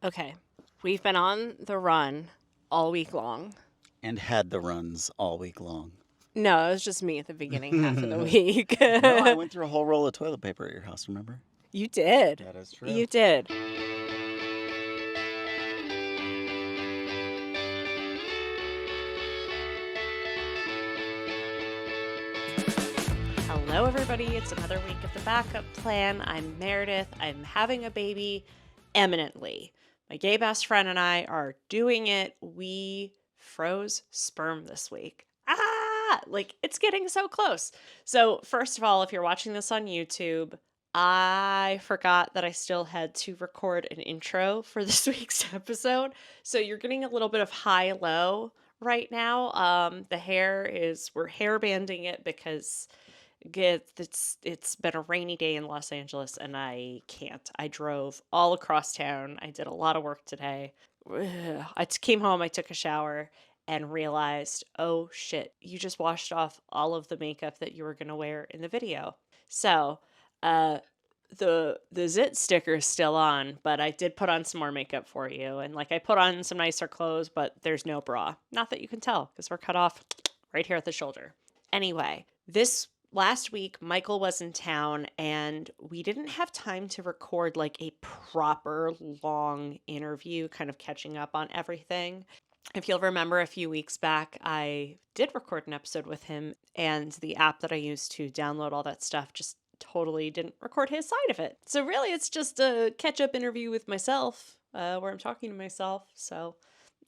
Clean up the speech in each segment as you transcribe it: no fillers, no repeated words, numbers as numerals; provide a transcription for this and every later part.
Okay, we've been on the run all week long. And had the runs all week long. No, it was just me at the beginning half of the No, week. I went through a whole roll of toilet paper at your house, remember? You did. That is true. You did. Hello, everybody. It's another week of the Backup Plan. I'm Meredith. I'm having a baby eminently. My gay best friend and I are doing it. We froze sperm this week. Like it's getting so close. So, first of all, if you're watching this on YouTube, I forgot that I still had to record an intro for this week's episode. So, you're getting a little bit of high-low right now. We're hair banding it because it's been a rainy day in Los Angeles and I can't. I drove all across town. I did a lot of work today. I came home, I took a shower and realized, oh shit, you just washed off all of the makeup that you were going to wear in the video. So, the zit sticker is still on, but I did put on some more makeup for you. And like I put on some nicer clothes, but there's no bra. Not that you can tell because we're cut off right here at the shoulder. Anyway, this last week, Michael was in town and we didn't have time to record like a proper long interview, kind of catching up on everything. If you'll remember a few weeks back, I did record an episode with him, and the app that I used to download all that stuff just totally didn't record his side of it. So, really, it's just a catch up interview with myself where I'm talking to myself. So,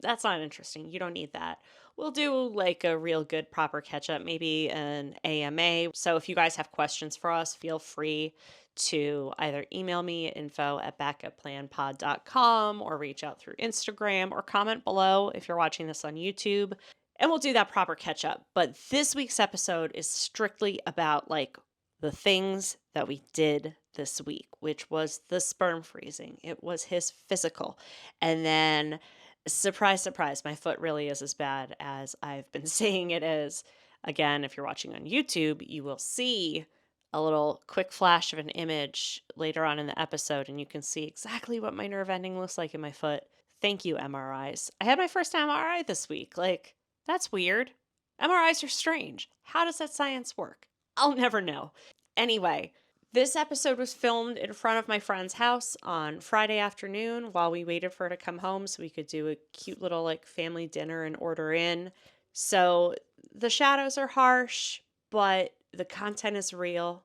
that's not interesting. You don't need that. We'll do like a real good proper catch up, maybe an AMA. So if you guys have questions for us, feel free to either email me at info@backupplanpod.com or reach out through Instagram or comment below if you're watching this on YouTube. And we'll do that proper catch up. But this week's episode is strictly about like the things that we did this week, which was the sperm freezing. It was his physical. And then surprise, surprise, my foot really is as bad as I've been saying it is. Again, if you're watching on YouTube, you will see a little quick flash of an image later on in the episode, and you can see exactly what my nerve ending looks like in my foot. Thank you, MRIs. I had my first MRI this week. Like, that's weird. MRIs are strange. How does that science work? I'll never know. Anyway, this episode was filmed in front of my friend's house on Friday afternoon while we waited for her to come home so we could do a cute little like family dinner and order in. So the shadows are harsh, but the content is real.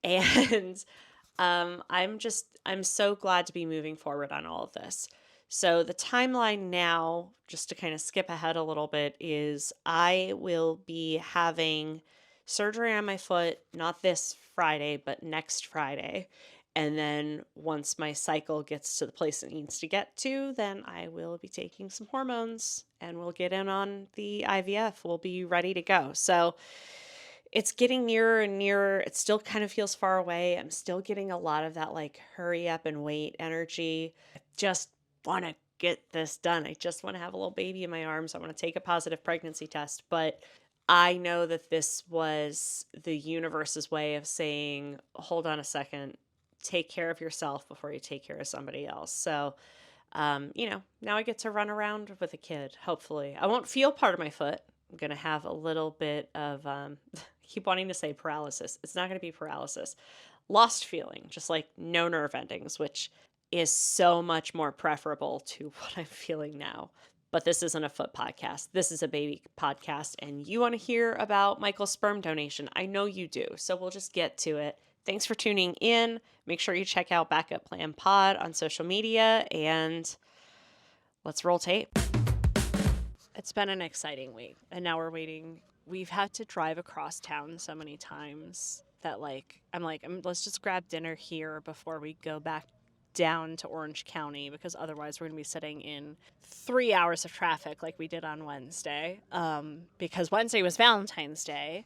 And I'm so glad to be moving forward on all of this. So the timeline now, just to kind of skip ahead a little bit, is I will be having surgery on my foot, not this Friday, but next Friday. And then once my cycle gets to the place it needs to get to, then I will be taking some hormones and we'll get in on the IVF. We'll be ready to go. So it's getting nearer and nearer. It still kind of feels far away. I'm still getting a lot of that like hurry up and wait energy. I just want to get this done. I just want to have a little baby in my arms. I want to take a positive pregnancy test, but I know that this was the universe's way of saying, hold on a second, take care of yourself before you take care of somebody else. So, now I get to run around with a kid, hopefully. I won't feel part of my foot. I'm going to have a little bit of, I keep wanting to say paralysis. It's not going to be paralysis. Lost feeling, just like no nerve endings, which is so much more preferable to what I'm feeling now. But this isn't a foot podcast. This is a baby podcast, and you want to hear about Michael's sperm donation. I know you do, so we'll just get to it. Thanks for tuning in. Make sure you check out Backup Plan Pod on social media, and let's roll tape. It's been an exciting week, and now we're waiting. We've had to drive across town so many times that, let's just grab dinner here before we go back down to Orange County, because otherwise we're going to be sitting in 3 hours of traffic like we did on Wednesday, because Wednesday was Valentine's Day,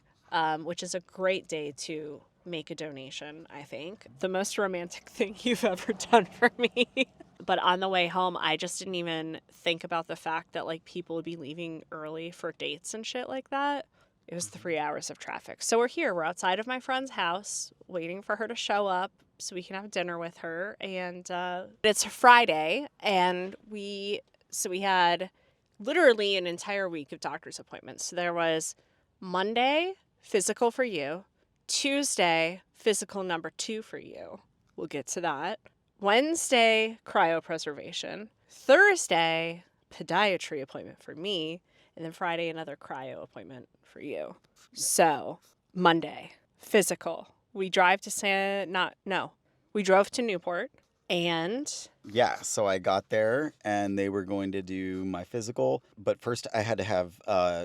which is a great day to make a donation, I think. The most romantic thing you've ever done for me. But on the way home, I just didn't even think about the fact that like people would be leaving early for dates and shit like that. It was 3 hours of traffic. So we're here. We're outside of my friend's house. waiting for her to show up so we can have dinner with her. And it's Friday, and we had literally an entire week of doctor's appointments. So there was Monday, physical for you. Tuesday, physical number 2 for you. We'll get to that. Wednesday, cryopreservation. Thursday, podiatry appointment for me. And then Friday, another cryo appointment for you. So, Monday, physical. We drove to Newport, and Yeah, so I got there and they were going to do my physical, but first I had to have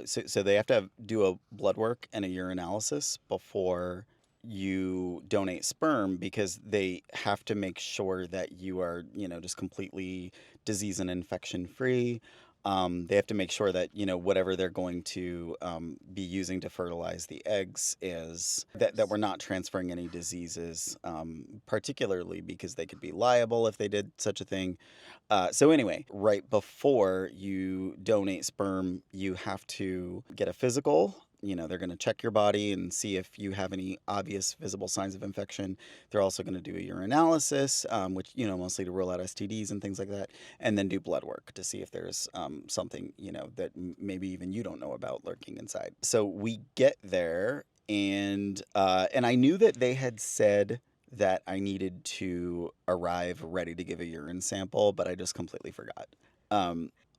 so they have to do a blood work and a urinalysis before you donate sperm because they have to make sure that you are, just completely disease and infection free. They have to make sure that, whatever they're going to be using to fertilize the eggs is that we're not transferring any diseases, particularly because they could be liable if they did such a thing. So anyway, right before you donate sperm, you have to get a physical. They're going to check your body and see if you have any obvious visible signs of infection. They're also going to do a urinalysis, which, mostly to rule out STDs and things like that, and then do blood work to see if there's something, that maybe even you don't know about lurking inside. So we get there, and I knew that they had said that I needed to arrive ready to give a urine sample, but I just completely forgot.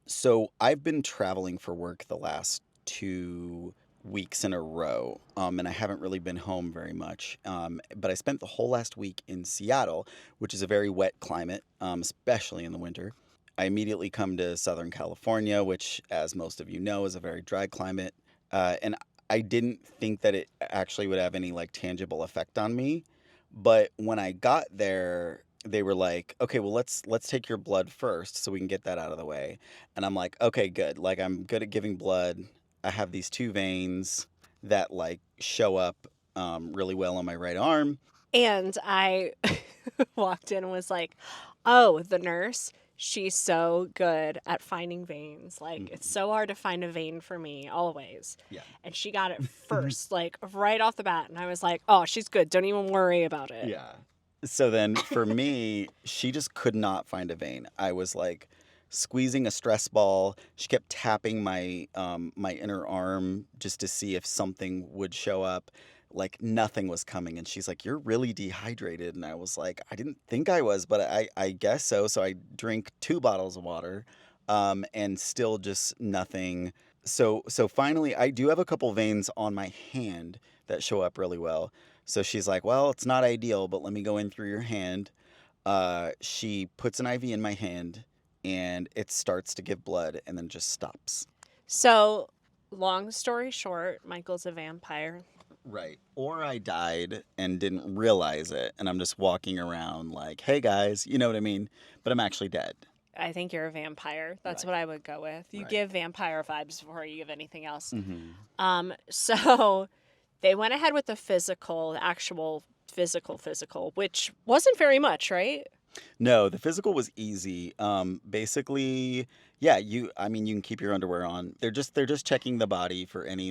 So I've been traveling for work the last 2 weeks in a row, and I haven't really been home very much. But I spent the whole last week in Seattle, which is a very wet climate, especially in the winter. I immediately come to Southern California, which, as most of you know, is a very dry climate. And I didn't think that it actually would have any tangible effect on me. But when I got there, they were like, okay, well, let's take your blood first so we can get that out of the way. And I'm like, okay, good. I'm good at giving blood. I have these 2 veins that show up really well on my right arm. And I walked in and was like, oh, the nurse, she's so good at finding veins. It's so hard to find a vein for me, always. Yeah. And she got it first, right off the bat. And I was like, oh, she's good. Don't even worry about it. Yeah. So then for me, she just could not find a vein. I was squeezing a stress ball. She kept tapping my my inner arm just to see if something would show up. Nothing was coming, and she's like, "You're really dehydrated." And I was like, "I didn't think I was, but I guess so." So I drink 2 bottles of water, and still just nothing. So finally, I do have a couple veins on my hand that show up really well. So she's like, "Well, it's not ideal, but let me go in through your hand." She puts an IV in my hand, and it starts to give blood and then just stops. So, long story short, Michael's a vampire. Right. Or I died and didn't realize it, and I'm just walking around like, hey guys, you know what I mean? But I'm actually dead. I think you're a vampire. That's Right. what I would go with. You Right. give vampire vibes before you give anything else. Mm-hmm. So they went ahead with the physical, the actual physical, which wasn't very much, right? No, the physical was easy. Basically, yeah, you can keep your underwear on. They're just checking the body for any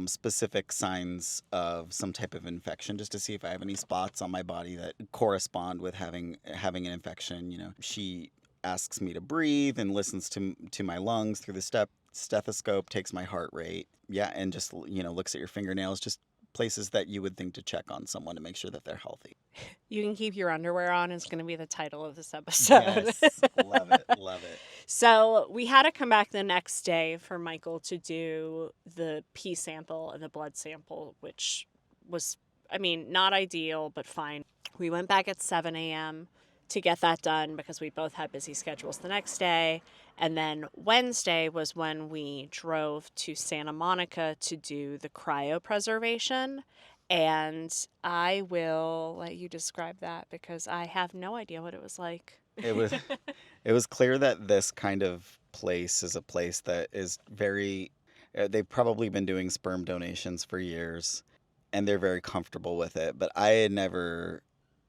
specific signs of some type of infection, just to see if I have any spots on my body that correspond with having an infection. She asks me to breathe and listens to my lungs through the stethoscope, takes my heart rate, yeah, and just looks at your fingernails, just places that you would think to check on someone to make sure that they're healthy. You can keep your underwear on is going to be the title of this episode. Yes, love it, love it. So we had to come back the next day for Michael to do the pee sample and the blood sample, which was, not ideal, but fine. We went back at 7 a.m. to get that done because we both had busy schedules the next day. And then Wednesday was when we drove to Santa Monica to do the cryopreservation. And I will let you describe that because I have no idea what it was like. It was clear that this kind of place is a place that is very they've probably been doing sperm donations for years, and they're very comfortable with it, but I had never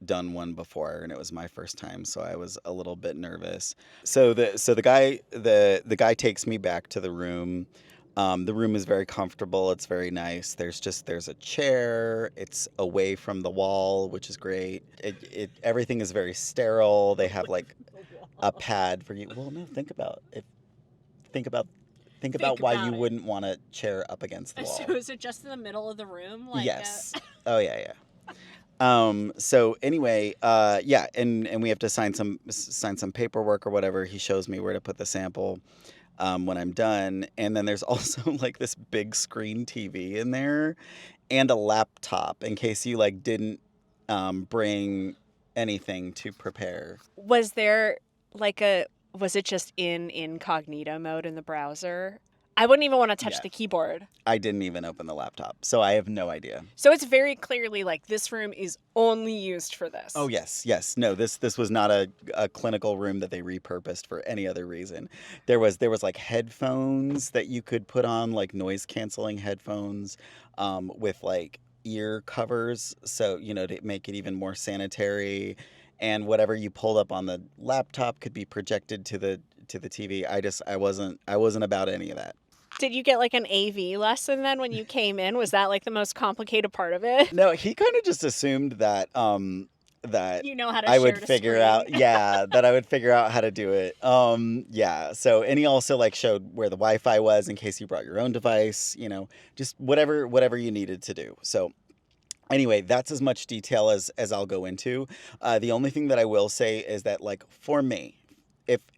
done one before, and it was my first time, so I was a little bit nervous. So the guy takes me back to the room. The room is very comfortable. It's very nice. There's a chair. It's away from the wall, which is great. It everything is very sterile. They have like a pad for you. Well, no, think about think Think about why about you it. wouldn't want a chair up against the So wall. is it just in the middle of the room? Yes. Oh yeah, yeah. So anyway, yeah, and we have to sign some paperwork or whatever. He shows me where to put the sample when I'm done. And then there's also like this big screen TV in there and a laptop in case you like didn't bring anything to prepare. Was there like a was it just in incognito mode in the browser? I wouldn't even want to touch Yeah, the keyboard. I didn't even open the laptop, so I have no idea. So it's very clearly like this room is only used for this. Oh yes, yes. No, this was not a clinical room that they repurposed for any other reason. There was like headphones that you could put on, like noise canceling headphones, with like ear covers, so to make it even more sanitary. And whatever you pulled up on the laptop could be projected to the TV. I wasn't about any of that. Did you get like an AV lesson then when you came in? Was that like the most complicated part of it? No, he kind of just assumed that that You know how to I share would the figure out, screen. yeah, that I would figure out how to do it. Yeah. So, and he also like showed where the Wi-Fi was in case you brought your own device, just whatever you needed to do. So, anyway, that's as much detail as I'll go into. The only thing that I will say is that like for me,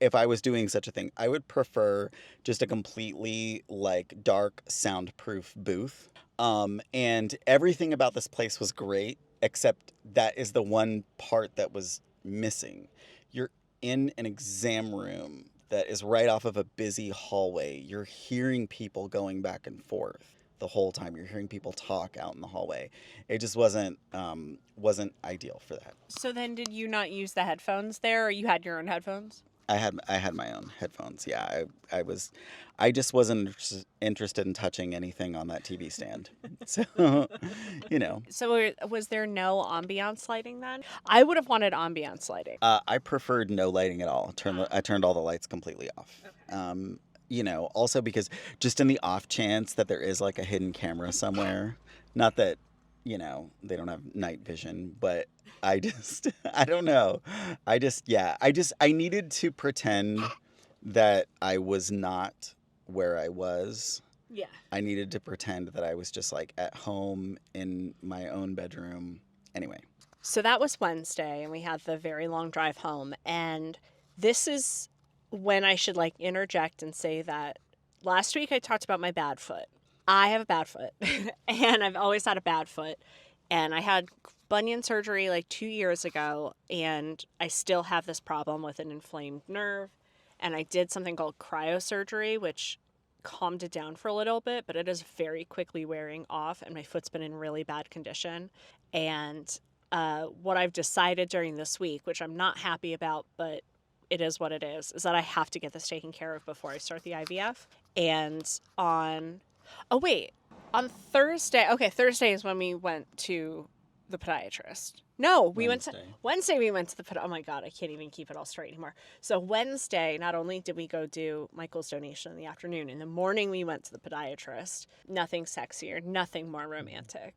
if I was doing such a thing, I would prefer just a completely like dark soundproof booth. And everything about this place was great, except that is the one part that was missing. You're in an exam room that is right off of a busy hallway. You're hearing people going back and forth the whole time. You're hearing people talk out in the hallway. It just wasn't ideal for that. So then did you not use the headphones there or you had your own headphones? I had my own headphones. Yeah, I just wasn't interested in touching anything on that TV stand. So, you know, So was there no ambiance lighting then? I would have wanted ambiance lighting. I preferred no lighting at all. I turned all the lights completely off. Also because just in the off chance that there is like a hidden camera somewhere, not that, they don't have night vision, but I don't know. I needed to pretend that I was not where I was. Yeah. I needed to pretend that I was just like at home in my own bedroom. Anyway, So that was Wednesday, and we had the very long drive home. And this is when I should like interject and say that last week I talked about my bad foot. I have a bad foot, and I've always had a bad foot. And I had bunion surgery like 2 years ago, and I still have this problem with an inflamed nerve. And I did something called cryosurgery, which calmed it down for a little bit, but it is very quickly wearing off, and my foot's been in really bad condition. And what I've decided during this week, which I'm not happy about, but it is what it is that I have to get this taken care of before I start the IVF. And on Thursday, okay, Thursday is when we went to the podiatrist. No, we went to Wednesday. We went to the oh my god, I can't even keep it all straight anymore. So Wednesday, not only did we go do Michael's donation in the afternoon, in the morning we went to the podiatrist. Nothing sexier, nothing more romantic.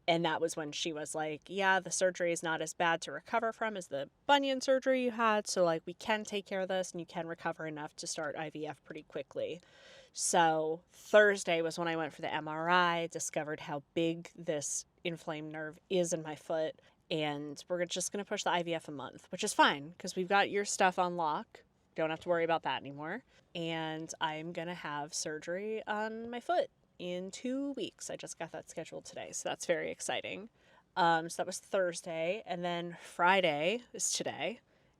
And that was when she was like, yeah, the surgery is not as bad to recover from as the bunion surgery you had. So, like, we can take care of this and you can recover enough to start IVF pretty quickly. So, Thursday was when I went for the MRI, discovered how big this inflamed nerve is in my foot. And we're just going to push the IVF a month, which is fine because we've got your stuff on lock. Don't have to worry about that anymore. And I'm going to have surgery on my foot in 2 weeks. I just got that scheduled today, so that's very exciting. So that was Thursday, and then Friday is today,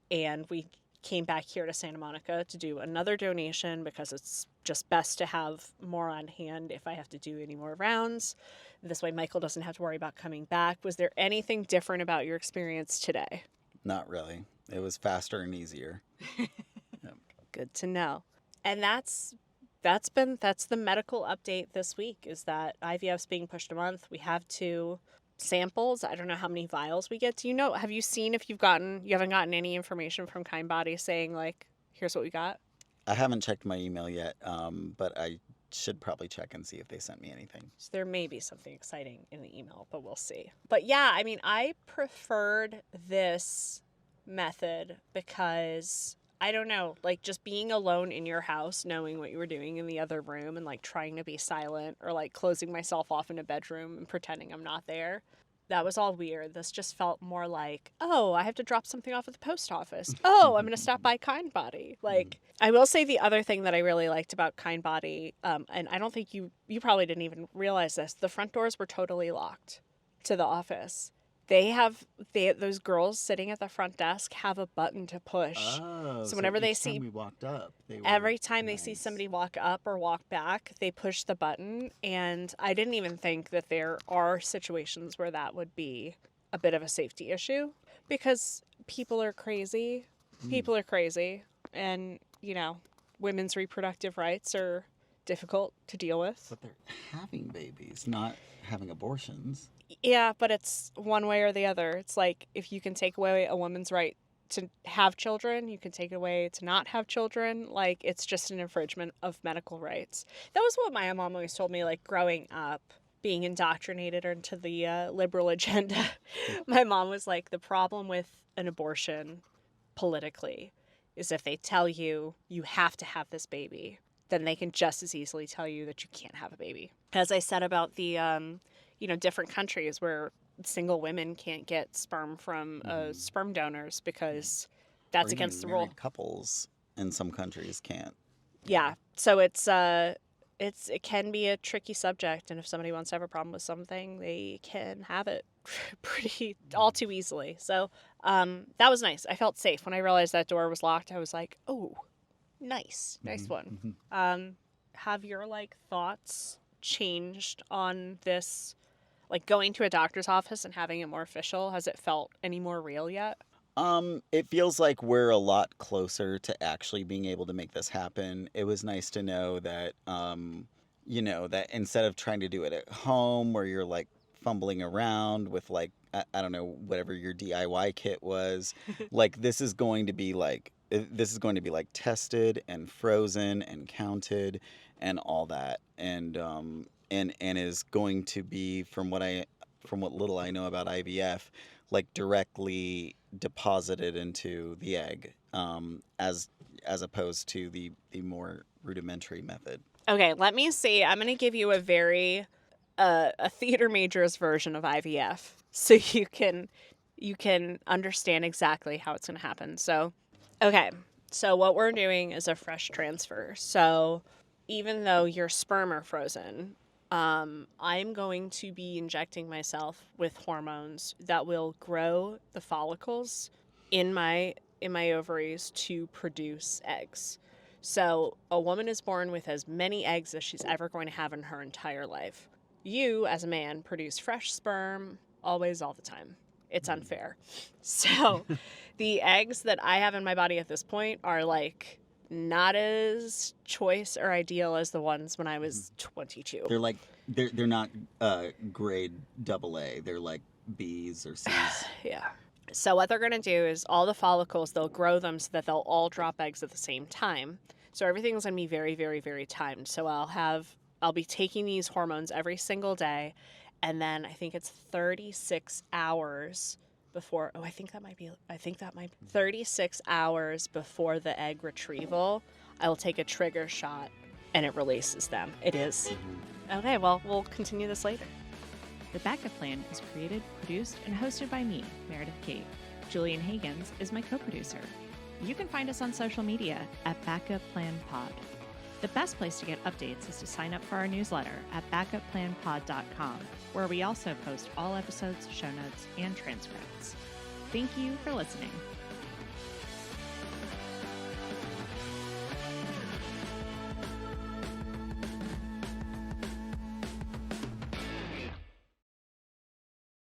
and we came back here to Santa Monica to do another donation because it's just best to have more on hand if I have to do any more rounds. This way Michael doesn't have to worry about coming back. Was there anything different about your experience today? not really. It was faster and easier. Yep. Good to know. And that's the medical update this week is that IVF's being pushed a month. We have 2 samples. I don't know how many vials we get. Do you know, have you seen if you haven't gotten any information from Kind Body saying like, here's what we got? I haven't checked my email yet, but should probably check and see if they sent me anything. So there may be something exciting in the email, but we'll see. But yeah, I mean, I preferred this method because I don't know, like just being alone in your house, knowing what you were doing in the other room and like trying to be silent or like closing myself off in a bedroom and pretending I'm not there. That was all weird. This just felt more like, oh, I have to drop something off at the post office. Oh, I'm going to stop by Kind Body. Like, I will say the other thing that I really liked about Kind Body, and I don't think you probably didn't even realize this, the front doors were totally locked to the office. Those girls sitting at the front desk have a button to push. Oh, So whenever they each see time we walked up, every time they see nice. somebody walk up or walk back, they push the button. And I didn't even think that there are situations where that would be a bit of a safety issue because people are crazy. People are crazy. And, you know, women's reproductive rights are difficult to deal with. But they're having babies, not having abortions. Yeah, but it's one way or the other. It's like if you can take away a woman's right to have children, you can take away to not have children. Like, it's just an infringement of medical rights. That was what my mom always told me, like, growing up, being indoctrinated into the liberal agenda. My mom was like, the problem with an abortion politically is if they tell you you have to have this baby, then they can just as easily tell you that you can't have a baby. As I said about the, different countries where single women can't get sperm from sperm donors because that's Or even against the rule. married couples in some countries can't. Yeah. So it can be a tricky subject, and if somebody wants to have a problem with something, they can have it pretty all too easily. So that was nice. I felt safe when I realized that door was locked. I was like, oh, nice one. Have your thoughts changed on this? Like going to a doctor's office and having it more official, has it felt any more real yet? It feels like we're a lot closer to actually being able to make this happen. It was nice to know that, that instead of trying to do it at home where you're like fumbling around with I don't know, whatever your DIY kit was, this is going to be tested and frozen and counted and all that. And is going to be, from what little I know about IVF, directly deposited into the egg, as opposed to the more rudimentary method. Okay, let me see. I'm going to give you a very a theater major's version of IVF, so you can understand exactly how it's going to happen. So, okay, so what we're doing is a fresh transfer. So, even though your sperm are frozen, I'm going to be injecting myself with hormones that will grow the follicles in my ovaries to produce eggs. So a woman is born with as many eggs as she's ever going to have in her entire life. You, as a man, produce fresh sperm always, all the time. It's unfair. So the eggs that I have in my body at this point are not as choice or ideal as the ones when I was 22. They're not grade AA. They're like B's or C's. Yeah. So what they're going to do is all the follicles, they'll grow them so that they'll all drop eggs at the same time. So everything's going to be very, very, very timed. So I'll be taking these hormones every single day. And then I think it's 36 hours before, I think that might be 36 hours before the egg retrieval, I will take a trigger shot and it releases them. It is. Okay, well, we'll continue this later. The Backup Plan is created, produced, and hosted by me, Meredith Kate. Julian Hagans is my co-producer. You can find us on social media at Backup Plan Pod. The best place to get updates is to sign up for our newsletter at backupplanpod.com, where we also post all episodes, show notes, and transcripts. Thank you for listening.